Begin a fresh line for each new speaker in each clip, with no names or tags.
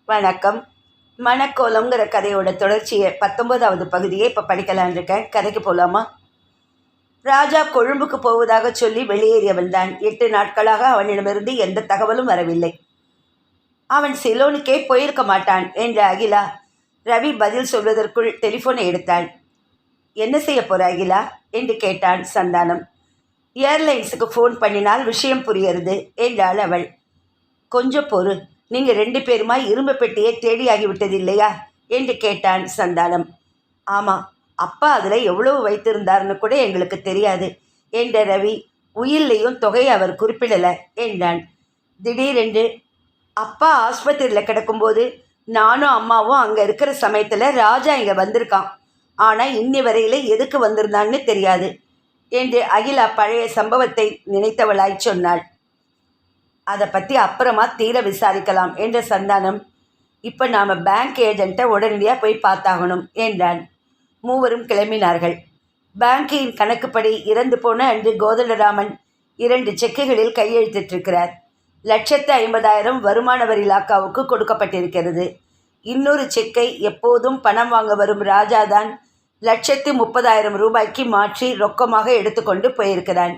வணக்கம். மணக்கோலம்ங்கிற கதையோட தொடர்ச்சியை 19வது பகுதியை இப்போ படிக்கலான் இருக்கேன். கதைக்கு போகலாமா? ராஜா கொழும்புக்கு போவதாக சொல்லி வெளியேறியவன் தான். 8 நாட்களாக அவனிடமிருந்து எந்த தகவலும் வரவில்லை. அவன் சிலோனுக்கே போயிருக்க மாட்டான் என்ற அகிலா ரவி பதில் சொல்வதற்குள் டெலிஃபோனை எடுத்தாள். என்ன செய்ய போற அகிலா என்று கேட்டான் சந்தானம். ஏர்லைன்ஸுக்கு ஃபோன் பண்ணினால் விஷயம் புரியறது என்றாள் அவள். கொஞ்சம் பொறு, நீங்கள் 2 பேருமா இரும்பு பெட்டியை தேடியாகிவிட்டது இல்லையா என்று கேட்டான் சந்தானம். ஆமாம், அப்பா அதில் எவ்வளவு வைத்திருந்தார்னு கூட எங்களுக்கு தெரியாது என்ற ரவி. உயிர்லையும் தொகையை அவர் குறிப்பிடலை என்றான். திடீரென்று அப்பா ஆஸ்பத்திரியில் கிடக்கும்போது நானும் அம்மாவும் அங்கே இருக்கிற சமயத்தில் ராஜா இங்கே வந்திருக்கான். ஆனால் இன்னி வரையில் எதுக்கு வந்திருந்தான்னு தெரியாது என்று அகிலா பழைய சம்பவத்தை நினைத்தவளாய் சொன்னாள். அதை பற்றி அப்புறமா தீர விசாரிக்கலாம் என்ற சந்தானம். இப்போ நாம் பேங்க் ஏஜெண்ட்டை உடனடியாக போய் பார்த்தாகணும் என்றான். மூவரும் கிளம்பினார்கள். பேங்கின் கணக்குப்படி இறந்து போன அன்று கோதண்டராமன் 2 செக்குகளில் கையெழுத்திட்டிருக்கிறார். 1,50,000 வருமான வரி இலாக்காவுக்கு கொடுக்கப்பட்டிருக்கிறது. இன்னொரு செக்கை எப்போதும் பணம் வாங்க வரும் ராஜாதான் 1,30,000 ரூபாய்க்கு மாற்றி ரொக்கமாக எடுத்துக்கொண்டு போயிருக்கிறான்.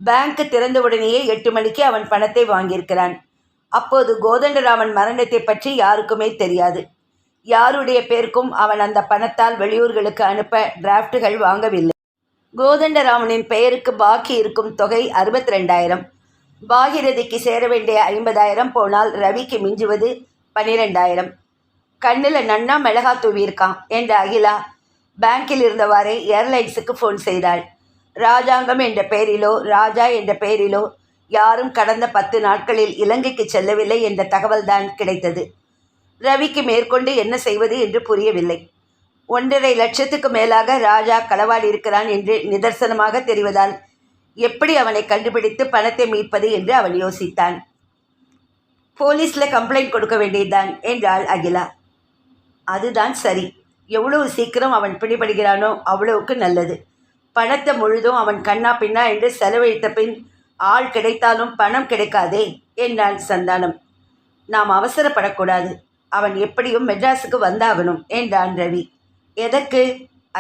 பேங்க் திறந்தவுடனேயே 8 மணிக்கு அவன் பணத்தை வாங்கியிருக்கிறான். அப்போது கோதண்டராமன் மரணத்தை பற்றி யாருக்குமே தெரியாது. யாருடைய பேருக்கும் அவன் அந்த பணத்தால் வெளியூர்களுக்கு அனுப்ப டிராஃப்டுகள் வாங்கவில்லை. கோதண்டராமனின் பெயருக்கு பாக்கி இருக்கும் தொகை 62,000. பாகிரதிக்கு சேர வேண்டிய 50,000 போனால் ரவிக்கு மிஞ்சுவது 12,000. கண்ணில் நன்னா மிளகா தூவியிருக்கான் என்ற அகிலா பேங்கில் இருந்தவாறே ஏர்லைன்ஸுக்கு ஃபோன் செய்தாள். ராஜாங்கம் என்ற பெயரிலோ ராஜா என்ற பெயரிலோ யாரும் கடந்த 10 நாட்களில் இலங்கைக்கு செல்லவில்லை என்ற தகவல்தான் கிடைத்தது. ரவிக்கு மேற்கொண்டு என்ன செய்வது என்று புரியவில்லை. 1.5 லட்சத்துக்கு மேலாக ராஜா களவாடி இருக்கிறான் என்று நிதர்சனமாக தெரிவதால் எப்படி அவனை கண்டுபிடித்து பணத்தை மீட்பது என்று அவன் யோசித்தான். போலீஸில் கம்ப்ளைண்ட் கொடுக்க வேண்டியதுதான் என்றாள் அகிலா. அதுதான் சரி. எவ்வளவு சீக்கிரம் அவன் பிடிபடுகிறானோ அவ்வளவுக்கு நல்லது. பணத்தை முழுதும் அவன் கண்ணா பின்னா என்று செலவழித்த பின் ஆள் கிடைத்தாலும் பணம் கிடைக்காதே என்றான் சந்தானம். நாம் அவசரப்படக்கூடாது. அவன் எப்படியும் மெட்ராஸுக்கு வந்தாகணும் என்றான் ரவி. எதற்கு?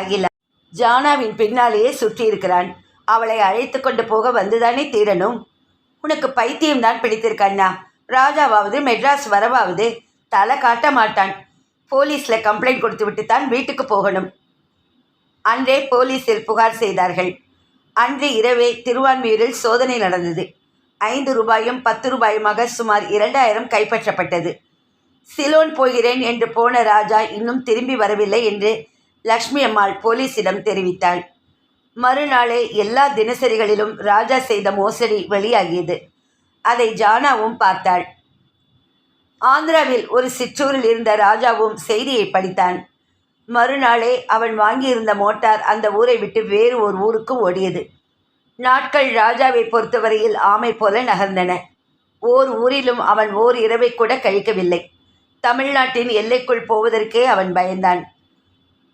அகிலா ஜானாவின் பின்னாலேயே சுற்றி இருக்கிறான். அவளை அழைத்து கொண்டு போக வந்துதானே தீரணும். உனக்கு பைத்தியம்தான் பிடித்திருக்கண்ணா. ராஜாவாவது மெட்ராஸ் வரவாவது தலை காட்ட மாட்டான். போலீஸில் கம்ப்ளைண்ட் கொடுத்து விட்டுத்தான் வீட்டுக்கு போகணும். அன்றே போலீஸில் புகார் செய்தார்கள். அன்று இரவே திருவான்மியூரில் சோதனை நடந்தது. 5 ரூபாயும் 10 ரூபாயுமாக சுமார் 2,000 கைப்பற்றப்பட்டது. சிலோன் போகிறேன் என்று போன ராஜா இன்னும் திரும்பி வரவில்லை என்று லக்ஷ்மி அம்மாள் போலீஸிடம் தெரிவித்தாள். மறுநாளே எல்லா தினசரிகளிலும் ராஜா செய்த மோசடி வெளியாகியது. அதை ஜானாவும் பார்த்தாள். ஆந்திராவில் ஒரு சிற்றூரில் இருந்த ராஜாவும் செய்தியை படித்தான். மறுநாளே அவன் வாங்கியிருந்த மோட்டார் அந்த ஊரை விட்டு வேறு ஒரு ஊருக்கு ஓடியது. நாட்கள் ராஜாவை பொறுத்தவரையில் ஆமை போல நகர்ந்தன. ஓர் ஊரிலும் அவன் ஓர் இரவை கூட கழிக்கவில்லை. தமிழ்நாட்டின் எல்லைக்குள் போவதற்கே அவன் பயந்தான்.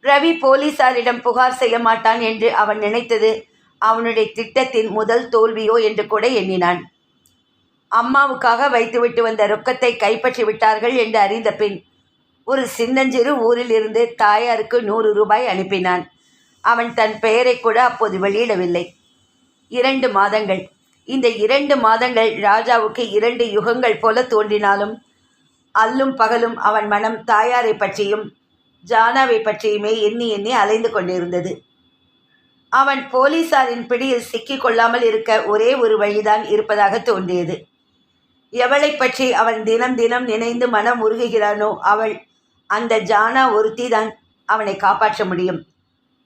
ரவி போலீசாரிடம் புகார் செய்ய மாட்டான் என்று அவன் நினைத்தது அவனுடைய திட்டத்தின் முதல் தோல்வியோ என்று கூட எண்ணினான். அம்மாவுக்காக வைத்துவிட்டு வந்த ரொக்கத்தை கைப்பற்றி விட்டார்கள் என்று அறிந்த பின் ஒரு சின்னஞ்சிறு ஊரில் இருந்து தாயாருக்கு 100 ரூபாய் அனுப்பினான். அவன் தன் பெயரை கூட அப்போது வெளியிடவில்லை. 2 மாதங்கள். இந்த 2 மாதங்கள் ராஜாவுக்கு 2 யுகங்கள் போல தோன்றினாலும் அல்லும் பகலும் அவன் மனம் தாயாரை பற்றியும் ஜானாவை பற்றியுமே எண்ணி எண்ணி அலைந்து கொண்டிருந்தது. அவன் போலீசாரின் பிடியில் சிக்கிக் கொள்ளாமல் இருக்க ஒரே ஒரு வழிதான் இருப்பதாக தோன்றியது. எவளை பற்றி அவன் தினம் தினம் நினைந்து மனம் உருகுகிறானோ அவள், அந்த ஜானா ஒருத்தி தான் அவனை காப்பாற்ற முடியும்.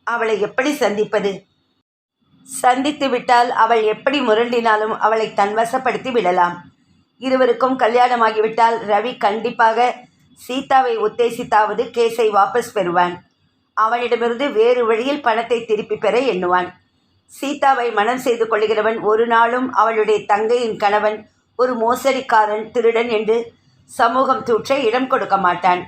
அவளை எப்படி சந்திப்பது? சந்தித்து விட்டால் அவள் எப்படி முரண்டினாலும் அவளை தன்வசப்படுத்தி விடலாம். இருவருக்கும் கல்யாணமாகிவிட்டால் ரவி கண்டிப்பாக சீதாவை உத்தேசித்தாவது கேஸை வாபஸ் பெறுவான். அவனிடமிருந்து வேறு வழியில் பணத்தை திருப்பி பெற எண்ணுவான். சீதாவை மனம் செய்து கொள்கிறவன் ஒரு நாளும் அவளுடைய தங்கையின் கணவன் ஒரு மோசடிக்காரன், திருடன் என்று சமூகம் தூற்ற இடம் கொடுக்க மாட்டான்.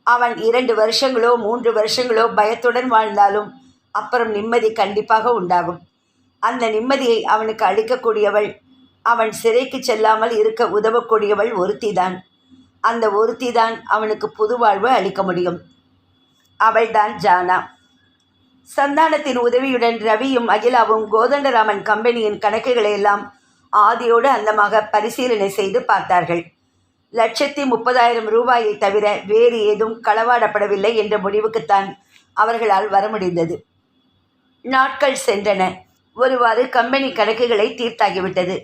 அவன் 2 வருஷங்களோ 3 வருஷங்களோ பயத்துடன் வாழ்ந்தாலும் அப்புறம் நிம்மதி கண்டிப்பாக உண்டாகும். அந்த நிம்மதியை அவனுக்கு அளிக்கக்கூடியவள், அவன் சிறைக்கு செல்லாமல் இருக்க உதவக்கூடியவள் ஒருத்திதான். அந்த ஒருத்தி தான் அவனுக்கு புது வாழ்வு அளிக்க முடியும். அவள்தான் ஜானா. சந்தானத்தின் உதவியுடன் ரவியும் அகிலாவும் கோதண்டராமன் கம்பெனியின் கணக்குகளை எல்லாம் ஆதியோடு அந்தமாக பரிசீலனை செய்து பார்த்தார்கள். 1,30,000 ரூபாயை தவிர வேறு ஏதும் களவாடப்படவில்லை என்ற முடிவுக்குத்தான் அவர்களால் வர முடிந்தது. நாட்கள் சென்றன. ஒருவாறு கம்பெனி கணக்குகளை தீர்த்தாகிவிட்டது.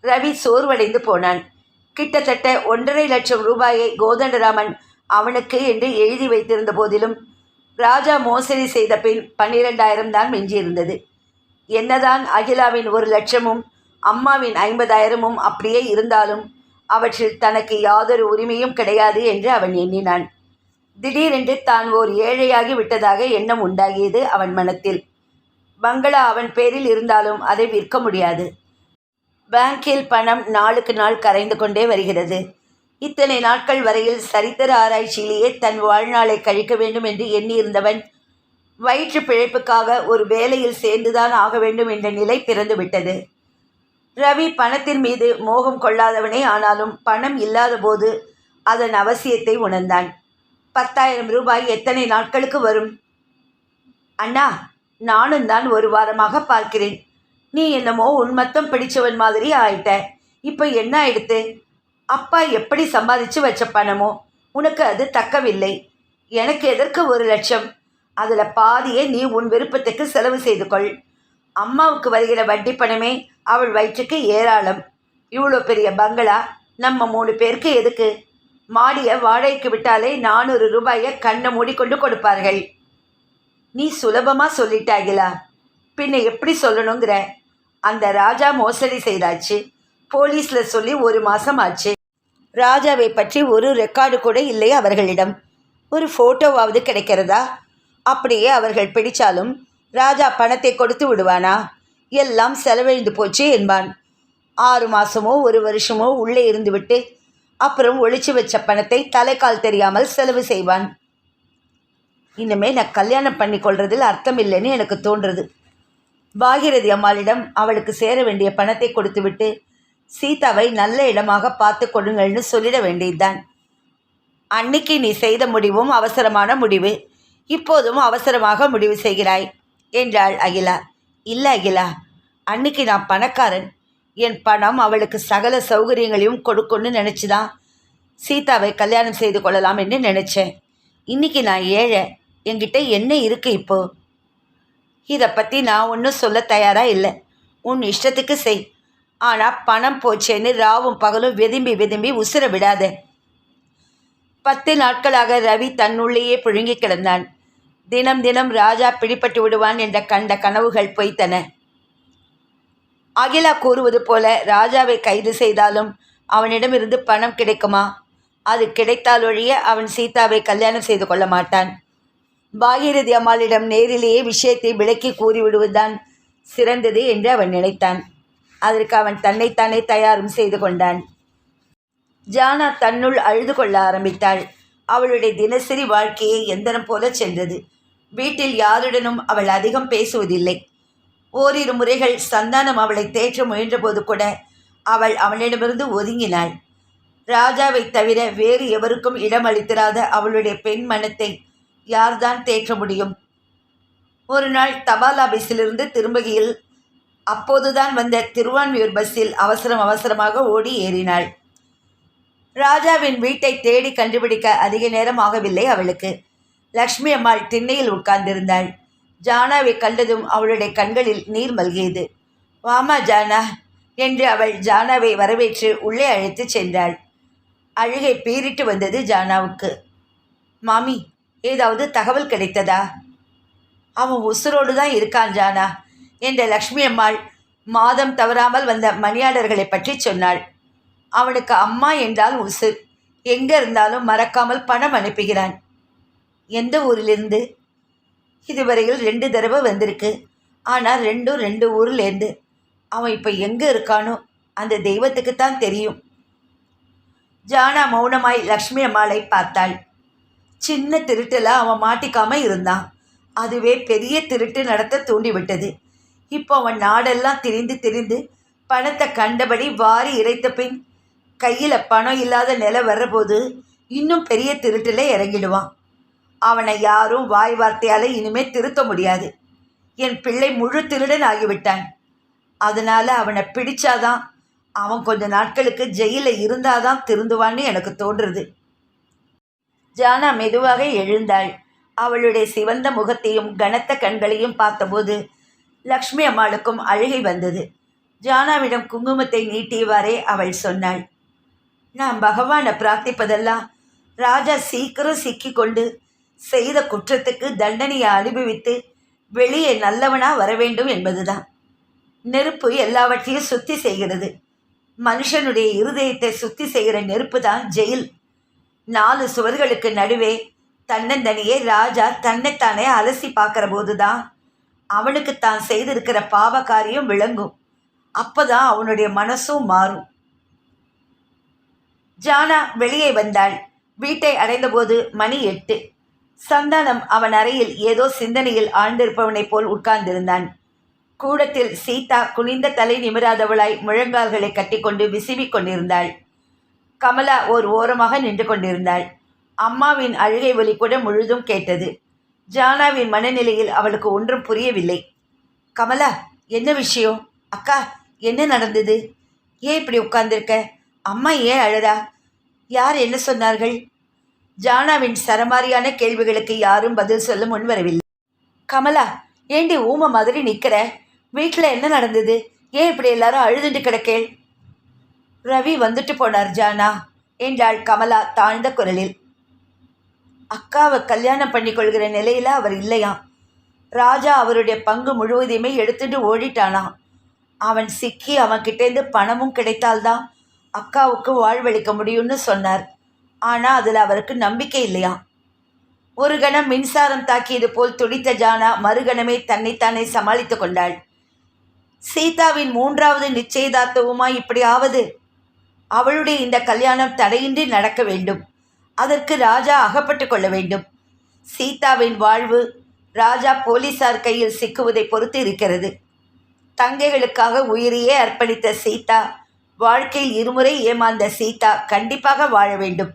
ரவி சோர்வடைந்து போனான். கிட்டத்தட்ட 1,50,000 லட்சம் ரூபாயை கோதண்டராமன் அவனுக்கு என்று எழுதி வைத்திருந்த போதிலும் ராஜா மோசடி செய்த பின் 12,000 தான் மிஞ்சியிருந்தது. என்னதான் அகிலாவின் 1,00,000ம் அம்மாவின் 50,000ம் அப்படியே இருந்தாலும் அவற்றில் தனக்கு யாதொரு உரிமையும் கிடையாது என்று அவன் எண்ணினான். திடீரென்று தான் ஓர் ஏழையாகி விட்டதாக எண்ணம் உண்டாகியது அவன் மனத்தில். பங்களா அவன் பேரில் இருந்தாலும் அதை விற்க முடியாது. பேங்கில் பணம் நாளுக்கு நாள் கரைந்து கொண்டே வருகிறது. இத்தனை நாட்கள் வரையில் சரித்திர ஆராய்ச்சியிலேயே தன் வாழ்நாளை கழிக்க வேண்டும் என்று எண்ணியிருந்தவன் வயிற்று பிழைப்புக்காக ஒரு வேலையில் சேர்ந்துதான் ஆக வேண்டும் என்ற நிலை பிறந்துவிட்டது. ரவி பணத்தின் மீது மோகம் கொள்ளாதவனே, ஆனாலும் பணம் இல்லாத போது அதன் அவசியத்தை உணர்ந்தான். 10,000 ரூபாய் எத்தனை நாட்களுக்கு வரும்? அண்ணா, நானும் தான் ஒரு வாரமாக பார்க்கிறேன். நீ என்னமோ உன்மத்தம் பிடிச்சவன் மாதிரி ஆயிட்ட. இப்போ என்ன ஆயிடுத்து? அப்பா எப்படி சம்பாதிச்சு வச்ச பணமோ உனக்கு அது தக்கவில்லை. எனக்கு எதற்கு 1,00,000? அதில் பாதியை நீ உன் விருப்பத்துக்கு செலவு செய்து கொள். அம்மாவுக்கு வருகிற வட்டி பணமே அவள் வயிற்றுக்கு ஏராளம். இவ்வளோ பெரிய பங்களா நம்ம 3 பேருக்கு எதுக்கு? மாடியை வாடகைக்கு விட்டாலே 400 ரூபாயை கண்ணை மூடிக்கொண்டு கொடுப்பார்கள். நீ சுலபமாக சொல்லிட்டாகிலா, பின்ன எப்படி சொல்லணுங்கிற? அந்த ராஜா மோசடி செய்தாச்சு. போலீஸில் சொல்லி 1 மாதம் ஆச்சு. ராஜாவை பற்றி ஒரு ரெக்கார்டு கூட இல்லை அவர்களிடம். ஒரு ஃபோட்டோவாவது கிடைக்கிறதா? அப்படியே அவர்கள் பிடித்தாலும் ராஜா பணத்தை கொடுத்து விடுவானா? எல்லாம் செலவழிந்து போச்சு என்பான். 6 மாதமோ 1 வருஷமோ உள்ளே இருந்துவிட்டு அப்புறம் ஒழிச்சு வச்ச பணத்தை தலைக்கால் தெரியாமல் செலவு செய்வான். இனிமே நான் கல்யாணம் பண்ணி கொள்றதில் அர்த்தம் இல்லைன்னு எனக்கு தோன்றுறது. பாகிரதி அம்மாளிடம் அவளுக்கு சேர வேண்டிய பணத்தை கொடுத்துவிட்டு சீதாவை நல்ல இடமாக பார்த்து கொடுங்கள்னு சொல்லிட வேண்டியதுதான். அன்னைக்கு நீ செய்த முடிவும் அவசரமான முடிவு. இப்போதும் அவசரமாக முடிவு செய்கிறாய் என்றாள் அகிலா. இல்லை அகிலா, அன்னைக்கு நான் பணக்காரன். என் பணம் அவளுக்கு சகல சௌகரியங்களையும் கொடுக்குன்னு நினச்சிதான் சீதாவை கல்யாணம் செய்து கொள்ளலாம் என்று நினச்சேன். இன்றைக்கி நான் ஏழை. என்கிட்ட என்ன இருக்குது இப்போ? இதை பற்றி நான் ஒன்றும் சொல்ல தயாராக இல்லை. உன் இஷ்டத்துக்கு செய். ஆனால் பணம் போச்சேன்னு ராவும் பகலும் விரும்பி உசுர விடாத. 10 நாட்களாக ரவி தன்னுள்ளேயே புழுங்கி கிடந்தான். தினம் தினம் ராஜா பிடிபட்டு விடுவான் என்ற கண்ட கனவுகள் பொய்த்தன. அகிலா கூறுவது போல ராஜாவை கைது செய்தாலும் அவனிடமிருந்து பணம் கிடைக்குமா? அது கிடைத்தால் ஒழிய அவன் சீதாவை கல்யாணம் செய்து கொள்ள மாட்டான். பாகிரதி அம்மாளிடம் நேரிலேயே விஷயத்தை விளக்கி கூறிவிடுவதுதான் சிறந்தது என்று அவன் நினைத்தான். அதற்கு அவன் தன்னைத்தானே தயாரும் செய்து கொண்டான். ஜானா தன்னுள் அழுது கொள்ள ஆரம்பித்தாள். அவளுடைய தினசரி வாழ்க்கையை எந்திரம் போல சென்றது. வீட்டில் யாருடனும் அவள் அதிகம் பேசுவதில்லை. ஓரிரு முறைகள் சந்தானம் அவளை தேற்ற முயன்றபோது கூட அவள் அவனிடமிருந்து ஒதுங்கினாள். ராஜாவை தவிர வேறு எவருக்கும் இடமளித்திராத அவளுடைய பெண் மனத்தை யார்தான் தேற்ற முடியும்? ஒரு நாள் தபால் ஆபீஸிலிருந்து திரும்புகையில் அப்போதுதான் வந்த திருவான்மியூர் பஸ்ஸில் அவசரமாக ஓடி ஏறினாள். ராஜாவின் வீட்டை தேடி கண்டுபிடிக்க அதிக நேரம் ஆகவில்லை அவளுக்கு. லக்ஷ்மி அம்மாள் திண்ணையில் உட்கார்ந்திருந்தாள். ஜானாவை கண்டதும் அவளுடைய கண்களில் நீர் மல்கியது. வாமா ஜானா என்று அவள் ஜானாவை வரவேற்று உள்ளே அழைத்து சென்றாள். அழுகை பீறிட்டு வந்தது ஜானாவுக்கு. மாமி, ஏதாவது தகவல் கிடைத்ததா? அவன் உசுரோடு தான் இருக்கான் ஜானா என்ற லக்ஷ்மி அம்மாள் மாதம் தவறாமல் வந்த மணியாளர்களை பற்றி சொன்னாள். அவனுக்கு அம்மா என்றால் உசுர். எங்கே இருந்தாலும் மறக்காமல் பணம் அனுப்புகிறான். எந்த ஊரிலிருந்து? இதுவரையில் 2 தடவை வந்திருக்கு. ஆனால் 2 ஊர்லேருந்து. அவன் இப்போ எங்கே இருக்கானோ அந்த தெய்வத்துக்குத்தான் தெரியும். ஜானா மௌனமாய் லக்ஷ்மி அம்மாளை பார்த்தாள். சின்ன திருட்டில் அவன் மாட்டிக்காமல் இருந்தான். அதுவே பெரிய திருட்டு நடத்த தூண்டிவிட்டது. இப்போ அவன் நாடெல்லாம் திரிந்து பணத்தை கண்டபடி வாரி இறைத்த பின் கையில் பணம் இல்லாத நிலை வர்றபோது இன்னும் பெரிய திருட்டில் இறங்கிடுவான். அவனை யாரும் வாய் வார்த்தையால் இனிமே திருத்த முடியாது. என் பிள்ளை முழு திருடன் ஆகிவிட்டான். அதனால் அவனை பிடிச்சாதான், அவன் கொஞ்ச நாட்களுக்கு ஜெயிலில் இருந்தாதான் திருந்துவான்னு எனக்கு தோன்றுறது. ஜானா மெதுவாக எழுந்தாள். அவளுடைய சிவந்த முகத்தையும் கனத்த கண்களையும் பார்த்தபோது லக்ஷ்மி அம்மாளுக்கும் அழுகை வந்தது. ஜானாவிடம் குங்குமத்தை நீட்டியவாறே அவள் சொன்னாள், நான் பகவானை பிரார்த்திப்பதெல்லாம் ராஜா சீக்கிரம் சிக்கி கொண்டு செய்த குற்றத்துக்கு தண்டனையை அனுபவித்து வெளியே நல்லவனா வர வேண்டும் என்பதுதான். நெருப்பு எல்லாவற்றையும் சுத்தி செய்கிறது. மனுஷனுடைய இருதயத்தை சுத்தி செய்கிற நெருப்பு தான் ஜெயில். 4 சுவர்களுக்கு நடுவே தன்னந்தனியே ராஜா தன்னைத்தானே அலசி பார்க்குற போதுதான் அவனுக்கு தான் செய்திருக்கிற பாவ காரியம் விளங்கும். அப்போதான் அவனுடைய மனசும் மாறும். ஜானா வெளியே வந்தாள். வீட்டை அடைந்தபோது மணி 8. சந்தானம் அவன் அறையில் ஏதோ சிந்தனையில் ஆழ்ந்திருப்பவனைப் போல் உட்கார்ந்திருந்தான். கூடத்தில் சீதா குனிந்த தலை நிமிராதவளாய் முழங்கால்களை கட்டிக்கொண்டு விசிவிக் கொண்டிருந்தாள். கமலா ஓர் ஓரமாக நின்று கொண்டிருந்தாள். அம்மாவின் அழுகை ஒலி கூட முழுதும் கேட்டது. ஜானாவின் மனநிலையில் அவளுக்கு ஒன்றும் புரியவில்லை. கமலா, என்ன விஷயம்? அக்கா, என்ன நடந்தது? ஏன் இப்படி உட்கார்ந்திருக்க? அம்மா ஏன் அழறா? யார் என்ன சொன்னார்கள்? ஜானாவின் சரமாரியான கேள்விகளுக்கு யாரும் பதில் சொல்ல முன்வரவில்லை. கமலா, ஏண்டி ஊமை மாதிரி நிற்கிற? வீட்டில் என்ன நடந்தது? ஏன் இப்படி எல்லாரும் அழுதுண்டு கிடக்கேள்? ரவி வந்துட்டு போனார் ஜானா என்றாள் கமலா தாழ்ந்த குரலில். அக்காவை கல்யாணம் பண்ணி கொள்கிற நிலையில் அவர் இல்லையாம். ராஜா அவருடைய பங்கு முழுவதையுமே எடுத்துட்டு ஓடிட்டானாம். அவன் சிக்கி அவன்கிட்டேருந்து பணமும் கிடைத்தால்தான் அக்காவுக்கு வாழ்வளிக்க முடியும்னு சொன்னார். ஆனால் அதில் அவருக்கு நம்பிக்கை இல்லையாம். ஒரு கணம் மின்சாரம் தாக்கியது போல் துடித்த ஜானா மறுகணமே தன்னைத்தானே சமாளித்து கொண்டாள். சீதாவின் 3வது நிச்சயதார்த்தவுமா இப்படி ஆவது? அவளுடைய இந்த கல்யாணம் தடையின்றி நடக்க வேண்டும். அதற்கு ராஜா அகப்பட்டு கொள்ள வேண்டும். சீதாவின் வாழ்வு ராஜா போலீசார் கையில் சிக்குவதை பொறுத்து இருக்கிறது. தங்கைகளுக்காக உயிரையே அர்ப்பணித்த சீதா, வாழ்க்கையில் இருமுறை ஏமாந்த சீதா கண்டிப்பாக வாழ வேண்டும்.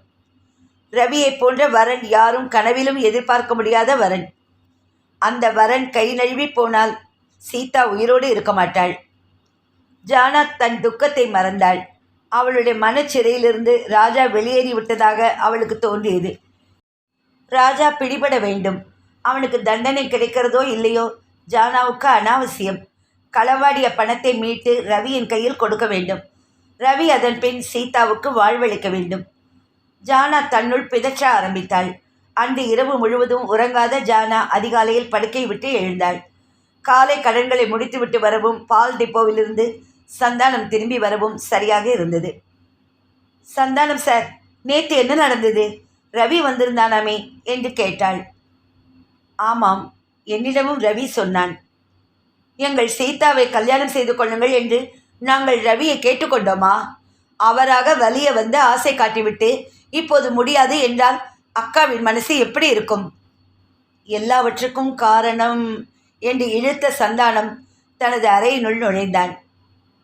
ரவியை போன்ற வரன் யாரும் கனவிலும் எதிர்பார்க்க முடியாத வரன். அந்த வரன் கை நழுவி போனால் சீதா உயிரோடு இருக்க மாட்டாள். ஜானா தன் துக்கத்தை மறந்தாள். அவளுடைய மனச்சிறையிலிருந்து ராஜா வெளியேறி விட்டதாக அவளுக்கு தோன்றியது. ராஜா பிடிபட வேண்டும். அவனுக்கு தண்டனை கிடைக்கிறதோ இல்லையோ ஜானாவுக்கு அனாவசியம். களவாடிய பணத்தை மீட்டு ரவியின் கையில் கொடுக்க வேண்டும். ரவி அதன் பின் சீதாவுக்கு வாழ்வளிக்க வேண்டும். ஜானா தன்னுள் பிதற்ற ஆரம்பித்தாள். அன்று இரவு முழுவதும் உறங்காத ஜானா அதிகாலையில் படுக்கை விட்டு எழுந்தாள். காலை கடன்களை முடித்துவிட்டு வரவும் பால் டிப்போவிலிருந்து சந்தானம் திரும்பி வரவும் சரியாக இருந்தது. சந்தானம் சார், நேற்று என்ன நடந்தது? ரவி வந்திருந்தானாமே என்று கேட்டாள். ஆமாம், என்னிடமும் ரவி சொன்னான். எங்கள் சீதாவை கல்யாணம் செய்து கொள்ளுங்கள் என்று நாங்கள் ரவியை கேட்டுக்கொண்டோமா? அவராக வலிய வந்து ஆசை காட்டிவிட்டு இப்போது முடியாது என்றால் அக்காவின் மனசு எப்படி இருக்கும்? எல்லாவற்றுக்கும் காரணம் என்று இழுத்த சந்தானம் தனது அறையினுள் நுழைந்தான்.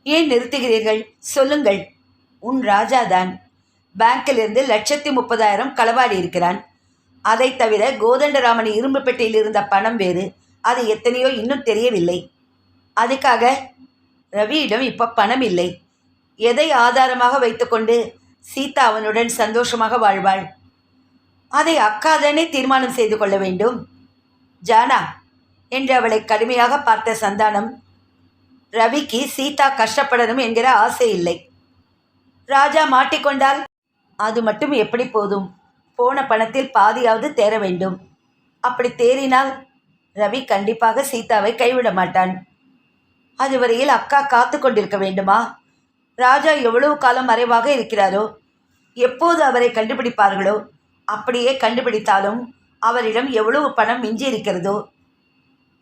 ஏன் நிறுத்துகிறீர்கள்? சொல்லுங்கள். உன் ராஜாதான் பேங்கிலிருந்து 1,30,000 களவாடி இருக்கிறான். அதை தவிர கோதண்டராமன் இரும்பு பெட்டியில் இருந்த பணம் வேறு. அது எத்தனையோ இன்னும் தெரியவில்லை. அதுக்காக ரவியிடம் இப்போ பணம் இல்லை. எதை ஆதாரமாக வைத்துக்கொண்டு சீதா அவனுடன் சந்தோஷமாக வாழ்வாள்? அதை அக்காதானே தீர்மானம் செய்து கொள்ள வேண்டும். ஜானா என்று அவளை கடுமையாக பார்த்த சந்தானம், ரவிக்கு சீதா கஷ்டப்படணும் என்கிற ஆசை இல்லை. ராஜா மாட்டிக்கொண்டால் அது மட்டும் எப்படி போதும்? போன பணத்தில் பாதியாவது தேர வேண்டும். அப்படி தேறினால் ரவி கண்டிப்பாக சீதாவை கைவிட மாட்டான். அதுவரையில் அக்கா காத்து கொண்டிருக்க வேண்டுமா? ராஜா எவ்வளவு காலம் மறைவாக இருக்கிறாரோ, எப்போது அவரை கண்டுபிடிப்பார்களோ, அப்படியே கண்டுபிடித்தாலும் அவரிடம் எவ்வளவு பணம் மிஞ்சி இருக்கிறதோ,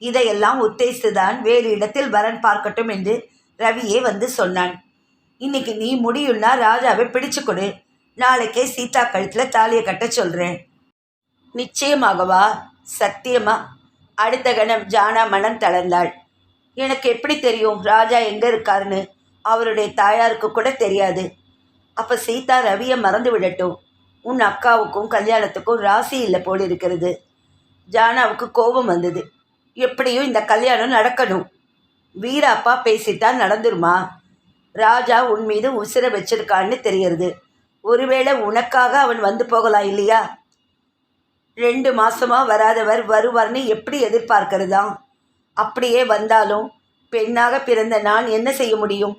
இதையெல்லாம் உத்தேசித்துதான் வேறு இடத்தில் வரன் பார்க்கட்டும் என்று ரவியே வந்து சொன்னான். இன்னைக்கு நீ முடியும்னா ராஜாவை பிடிச்சு கொடு. நாளைக்கே சீதா கழுத்தில் தாலியை கட்ட சொல்கிறேன். நிச்சயமாகவா? சத்தியமா? அடுத்த கணம் ஜானா மனம் தளர்ந்தாள். எனக்கு எப்படி தெரியும் ராஜா எங்கே இருக்காருன்னு? அவருடைய தாயாருக்கு கூட தெரியாது. அப்போ சீதா ரவியை மறந்து விடட்டும். உன் அக்காவுக்கும் கல்யாணத்துக்கும் ராசி இல்லை போல் இருக்கிறது. ஜானாவுக்கு கோபம் வந்தது. எப்படியும் இந்த கல்யாணம் நடக்கணும். வீராப்பா பேசிட்டா நடந்துருமா? ராஜா உன் மீது உசிர வச்சிருக்கான்னு தெரியறது. ஒருவேளை உனக்காக அவன் வந்து போகலாம் இல்லையா? 2 மாசமா வராதவர் வருவார்னு எப்படி எதிர்பார்க்கறதாம்? அப்படியே வந்தாலும் பெண்ணாக பிறந்த நான் என்ன செய்ய முடியும்?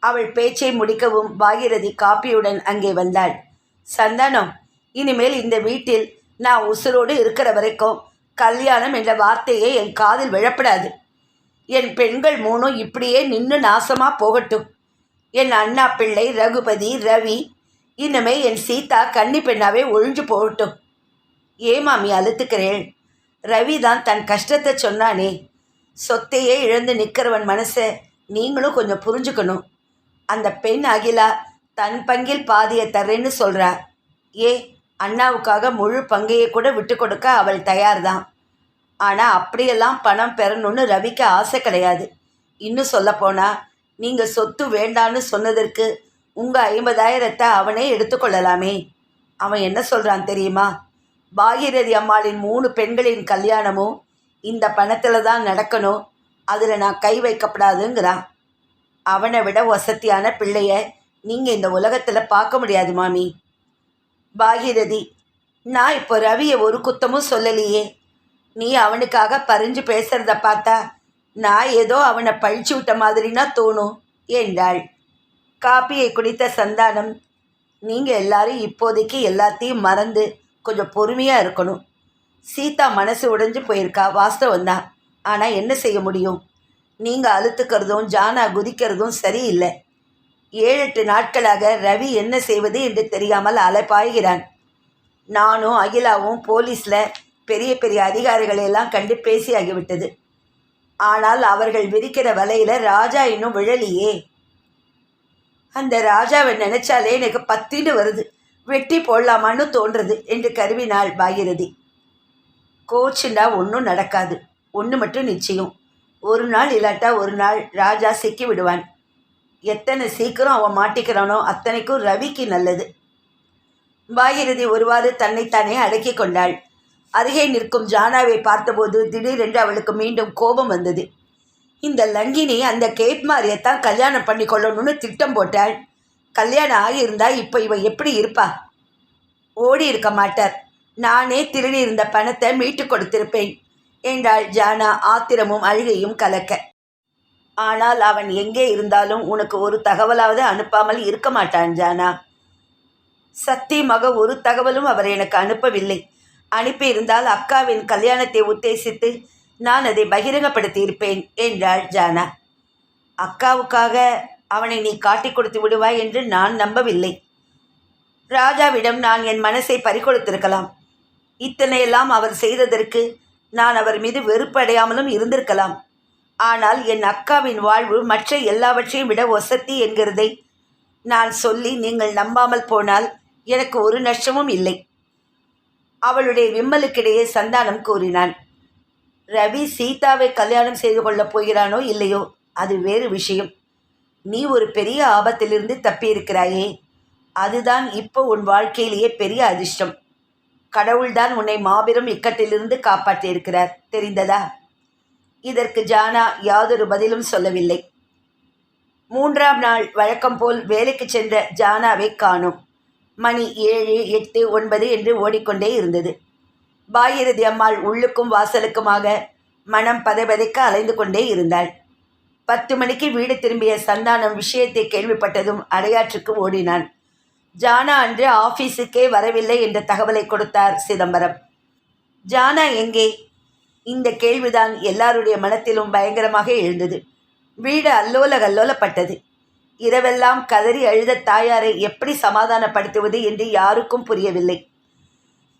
அவள் பேச்சை முடிக்கவும் பாகிரதி காப்பியுடன் அங்கே வந்தாள். சந்தானம், இனிமேல் இந்த வீட்டில் நான் உசுரோடு இருக்கிற வரைக்கும் கல்யாணம் என்ற வார்த்தையே என் காதில் விழப்படாது. என் பெண்கள் 3 இப்படியே நின்று நாசமா போகட்டும். என் அண்ணா பிள்ளை, ரகுபதி, ரவி, இன்னுமே என் சீதா கன்னி பெண்ணாவே ஒழிஞ்சு போகட்டும். ஏமாமி அழுத்துக்கிறேள்? ரவி தான் தன் கஷ்டத்தை சொன்னானே. சொத்தையே இழந்து நிற்கிறவன் மனசை நீங்களும் கொஞ்சம் புரிஞ்சுக்கணும். அந்த பெண் அகிலா தன் பங்கில் பாதியை தர்றேன்னு சொல்கிறா. அண்ணாவுக்காக முழு பங்கையை கூட விட்டு கொடுக்க அவள் தயார்தான். ஆனால் அப்படியெல்லாம் பணம் பெறணும்னு ரவிக்கு ஆசை கிடையாது. இன்னும் சொல்லப்போனால் நீங்கள் சொத்து வேண்டான்னு சொன்னதற்கு உங்கள் 50,000 அவனே எடுத்துக்கொள்ளலாமே. அவன் என்ன சொல்கிறான் தெரியுமா? பாகிரதி அம்மாளின் 3 பெண்களின் கல்யாணமும் இந்த பணத்தில் தான் நடக்கணும், அதில் நான் கை வைக்கப்படாதுங்கிறான். அவனை விட வசதியான பிள்ளைய நீங்கள் இந்த உலகத்தில் பார்க்க முடியாது மாமி. பாகிரதி, நான் இப்போ ரவியை ஒரு குத்தமும் சொல்லலையே. நீ அவனுக்காக பறிஞ்சு பேசுகிறத பார்த்தா நான் ஏதோ அவனை பழிச்சு விட்ட மாதிரினா தோணும் என்றாள். காப்பியை குடித்த சந்தானம், நீங்கள் எல்லாரும் இப்போதைக்கு எல்லாத்தையும் மறந்து கொஞ்சம் பொறுமையாக இருக்கணும். சீதா மனசு உடைஞ்சு போயிருக்கா, வாஸ்தவந்தான். ஆனால் என்ன செய்ய முடியும்? நீங்கள் அழுத்துக்கிறதும் ஜானா குதிக்கிறதும் சரியில்லை. 7-8 நாட்களாக ரவி என்ன செய்வது என்று தெரியாமல் அலைப்பாய்கிறான். நானும் அகிலாவும் போலீஸில் பெரிய பெரிய அதிகாரிகளெல்லாம் கண்டு பேசியாகிவிட்டது. ஆனால் அவர்கள் விரிக்கிற வலையில் ராஜா இன்னும் விழலியே. அந்த ராஜாவை நினைச்சாலே எனக்கு பத்தின்னு வருது. வெட்டி போடலாமான்னு தோன்றுறது என்று கருவினாள் பாகிரதி. கோச்சுண்டா ஒன்றும் நடக்காது. ஒன்று மட்டும் நிச்சயம், ஒரு நாள் இல்லாட்டா ஒரு நாள் ராஜா சிக்கி விடுவான். எத்தனை சீக்கிரம் அவன் மாட்டிக்கிறானோ அத்தனைக்கும் ரவிக்கு நல்லது. பாகிரதி ஒருவாறு தன்னைத்தானே அடக்கி கொண்டாள். அருகே நிற்கும் ஜானாவை பார்த்தபோது திடீரென்று அவளுக்கு மீண்டும் கோபம் வந்தது. இந்த லங்கினி அந்த கேட்மாரியத்தான் கல்யாணம் பண்ணி கொள்ளணும்னு திட்டம் போட்டாள். கல்யாணம் ஆகியிருந்தா இப்போ இவன் எப்படி இருப்பா? ஓடி இருக்க மாட்டார். நானே திருடி இருந்த பணத்தை மீட்டு கொடுத்திருப்பேன் என்றாள் ஜானா ஆத்திரமும் அழுகையும் கலக்க. ஆனால் அவன் எங்கே இருந்தாலும் உனக்கு ஒரு தகவலாவது அனுப்பாமல் இருக்க மாட்டான் ஜானா. சத்தியமாக ஒரு தகவலும் அவர் எனக்கு அனுப்பவில்லை. அனுப்பியிருந்தால் அக்காவின் கல்யாணத்தை உத்தேசித்து நான் அதை பகிரங்கப்படுத்தி இருப்பேன் என்றாள் ஜானா. அக்காவுக்காக அவனை நீ காட்டி கொடுத்து விடுவாய் என்று நான் நம்பவில்லை. ராஜாவிடம் நான் என் மனசை பறிகொடுத்திருக்கலாம். இத்தனையெல்லாம் அவர் செய்ததற்கு நான் அவர் மீது வெறுப்படையாமலும் இருந்திருக்கலாம். ஆனால் என் அக்காவின் வாழ்வு மற்ற எல்லாவற்றையும் விட ஒசத்தி என்கிறதை நான் சொல்லி நீங்கள் நம்பாமல் போனால் எனக்கு ஒரு நஷ்டமும் இல்லை. அவளுடைய விம்மலுக்கிடையே சந்தானம் கூறினான். ரவி சீதாவை கல்யாணம் செய்து கொள்ளப் போகிறானோ இல்லையோ அது வேறு விஷயம். நீ ஒரு பெரிய ஆபத்திலிருந்து தப்பியிருக்கிறாயே, அதுதான் இப்போ உன் வாழ்க்கையிலேயே பெரிய அதிர்ஷ்டம். கடவுள்தான் உன்னை மாபெரும் இக்கட்டிலிருந்து காப்பாற்றியிருக்கிறார், தெரிந்ததா? இதற்கு ஜானா யாதொரு பதிலும் சொல்லவில்லை. 3ஆம் நாள் வழக்கம் போல் வேலைக்கு சென்ற ஜானாவை காணோம். மணி 7, 8, 9 என்று ஓடிக்கொண்டே இருந்தது. பாகிரதி அம்மாள் உள்ளுக்கும் வாசலுக்குமாக மனம் பதைபதைக்க அலைந்து கொண்டே இருந்தாள். 10 மணிக்கு வீடு திரும்பிய சந்தானம் விஷயத்தை கேள்விப்பட்டதும் அடையாற்றுக்கு ஓடினான். ஜானா அன்று ஆஃபீஸுக்கே வரவில்லை என்ற தகவலை கொடுத்தார் சிதம்பரம். ஜானா எங்கே? இந்த கேள்விதான் எல்லாருடைய மனத்திலும் பயங்கரமாக எழுந்தது. வீடு அல்லோல கல்லோலப்பட்டது. இரவெல்லாம் கதறி அழுத தாயாரை எப்படி சமாதானப்படுத்துவது என்று யாருக்கும் புரியவில்லை.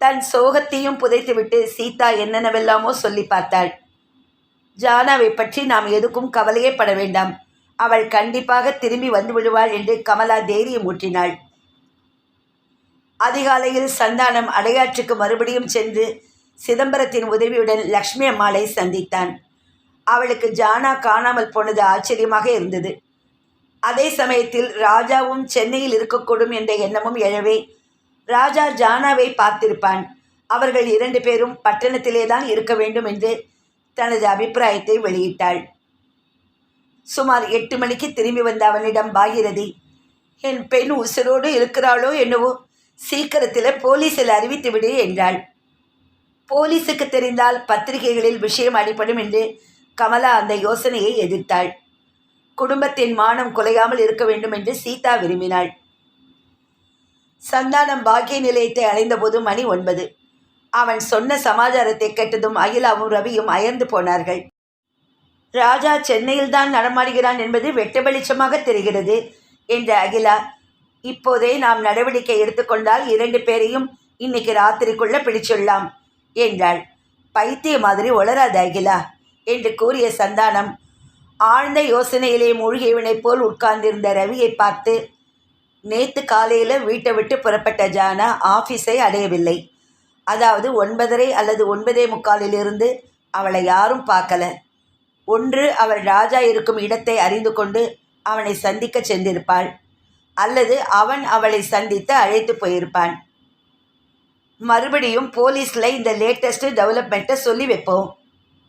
தன் சோகத்தையும் புதைத்துவிட்டு சீதா என்னென்னவெல்லாமோ சொல்லி பார்த்தாள். ஜானாவை பற்றி நாம் எதுக்கும் கவலையே பட வேண்டாம், அவள் கண்டிப்பாக திரும்பி வந்து விடுவாள் என்று கமலா தைரியம் ஊற்றினாள். அதிகாலையில் சந்தானம் அடையாற்றுக்கு மறுபடியும் சென்று சிதம்பரத்தின் உதவியுடன் லக்ஷ்மி அம்மாளை சந்தித்தான். அவளுக்கு ஜானா காணாமல் போனது ஆச்சரியமாக இருந்தது. அதே சமயத்தில் ராஜாவும் சென்னையில் இருக்கக்கூடும் என்ற எண்ணமும் எழவே ராஜா ஜானாவை பார்த்திருப்பான். அவர்கள் 2 பேரும் பட்டணத்திலே தான் இருக்க வேண்டும் என்று தனது அபிப்பிராயத்தை வெளியிட்டாள். சுமார் 8 மணிக்கு திரும்பி வந்த அவனிடம் பாகிரதி, என் பெண் உசுரோடு இருக்கிறாளோ என்னவோ, சீக்கிரத்தில் போலீஸில் அறிவித்து விடு என்றாள். போலீஸுக்கு தெரிந்தால் பத்திரிகைகளில் விஷயம் அடிப்படும் என்று கமலா அந்த யோசனையை எதிர்த்தாள். குடும்பத்தின் மானம் குலையாமல் இருக்க வேண்டும் என்று சீதா விரும்பினாள். சந்தானம் பாக்கிய நிலையத்தை அடைந்தபோது மணி 9. அவன் சொன்ன சமாச்சாரத்தை கேட்டதும் அகிலாவும் ரவியும் அயர்ந்து போனார்கள். ராஜா சென்னையில்தான் நடமாடுகிறான் என்பது வெட்ட வெளிச்சமாக தெரிகிறது என்ற அகிலா, இப்போதே நாம் நடவடிக்கை எடுத்துக்கொண்டால் 2 பேரையும் இன்னைக்கு ராத்திரிக்குள்ள பிடிச்சுடலாம் என்றாள். பைத்திய மாதிரி உளராத அகிலா என்று கூறிய சந்தானம் ஆழ்ந்த யோசனையிலே மூழ்கியவனைப் போல் உட்கார்ந்திருந்த ரவியை பார்த்து, நேற்று காலையில் வீட்டை விட்டு புறப்பட்ட ஜானா ஆஃபீஸை அடையவில்லை. அதாவது 9:30 அல்லது 9:45 அவளை யாரும் பார்க்கல. ஒன்று அவள் ராஜா இருக்கும் இடத்தை அறிந்து கொண்டு அவனை சந்திக்க சென்றிருப்பாள், அல்லது அவன் அவளை சந்தித்து அழைத்து போயிருப்பான். மறுபடியும் போலீஸில் இந்த லேட்டஸ்ட்டு டெவலப்மெண்ட்டை சொல்லி வைப்போம்.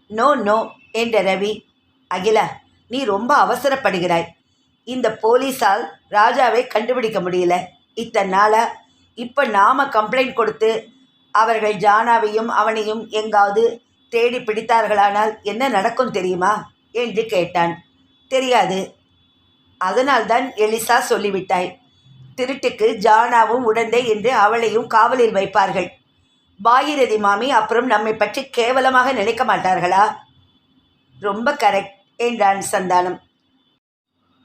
நோ நோ என்ற ரவி, அகிலா நீ ரொம்ப அவசரப்படுகிறாய். இந்த போலீஸால் ராஜாவை கண்டுபிடிக்க முடியல இத்தனை நாளாக. இப்போ நாம் கம்ப்ளைண்ட் கொடுத்து அவர்கள் ஜானாவையும் அவனையும் எங்காவது தேடி பிடித்தார்களானால் என்ன நடக்கும் தெரியுமா என்று கேட்டான். தெரியாது. அதனால்தான் எலிசா சொல்லிவிட்டாய். திருட்டுக்கு ஜானாவும் உடந்தை என்று அவளையும் காவலில் வைப்பார்கள். பாகிரதி மாமி அப்புறம் நம்மை பற்றி கேவலமாக நினைக்க மாட்டார்களா? ரொம்ப கரெக்ட் என்றான் சந்தானம்.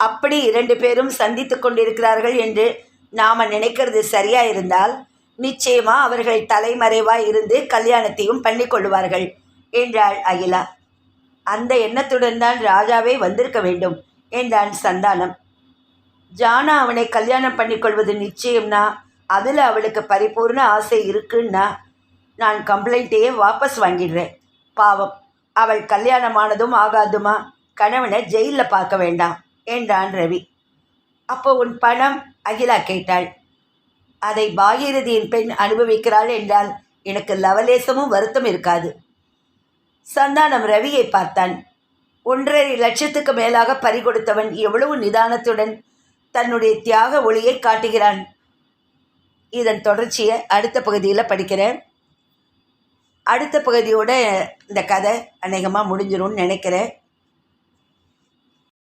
அப்படி 2 பேரும் சந்தித்து கொண்டிருக்கிறார்கள் என்று நாம் நினைக்கிறது சரியாக இருந்தால் நிச்சயமாக அவர்கள் தலைமறைவாக இருந்து கல்யாணத்தையும் பண்ணி கொள்வார்கள் என்றாள் அகிலா. அந்த எண்ணத்துடன் தான் ராஜாவே வந்திருக்க வேண்டும் என்றான் சந்தானம். ஜானா அவனை கல்யாணம் பண்ணிக்கொள்வது நிச்சயம்னா அதில் அவளுக்கு பரிபூர்ண ஆசை இருக்குன்னா நான் கம்ப்ளைண்ட்டையே வாபஸ் வாங்கிடுறேன். பாவம், அவள் கல்யாணமானதும் ஆகாதுமா கணவனை ஜெயிலில் பார்க்க வேண்டாம் என்றான் ரவி. அப்போ உன் பணம்? அகிலா கேட்டாள். அதை பாகிரதியின் பெண் அனுபவிக்கிறாள் என்றால் எனக்கு லவலேசமும் வருத்தம் இருக்காது. சந்தானம் ரவியை பார்த்தான். 1.5 லட்சத்துக்கு மேலாக பறிகொடுத்தவன் எவ்வளவு நிதானத்துடன் தன்னுடைய தியாக ஒளியை காட்டுகிறான். இதன் தொடர்ச்சியை அடுத்த பகுதியில் படிக்கிறேன். அடுத்த பகுதியோட இந்த கதை அநேகமாக முடிஞ்சிரும்னு நினைக்கிறேன்.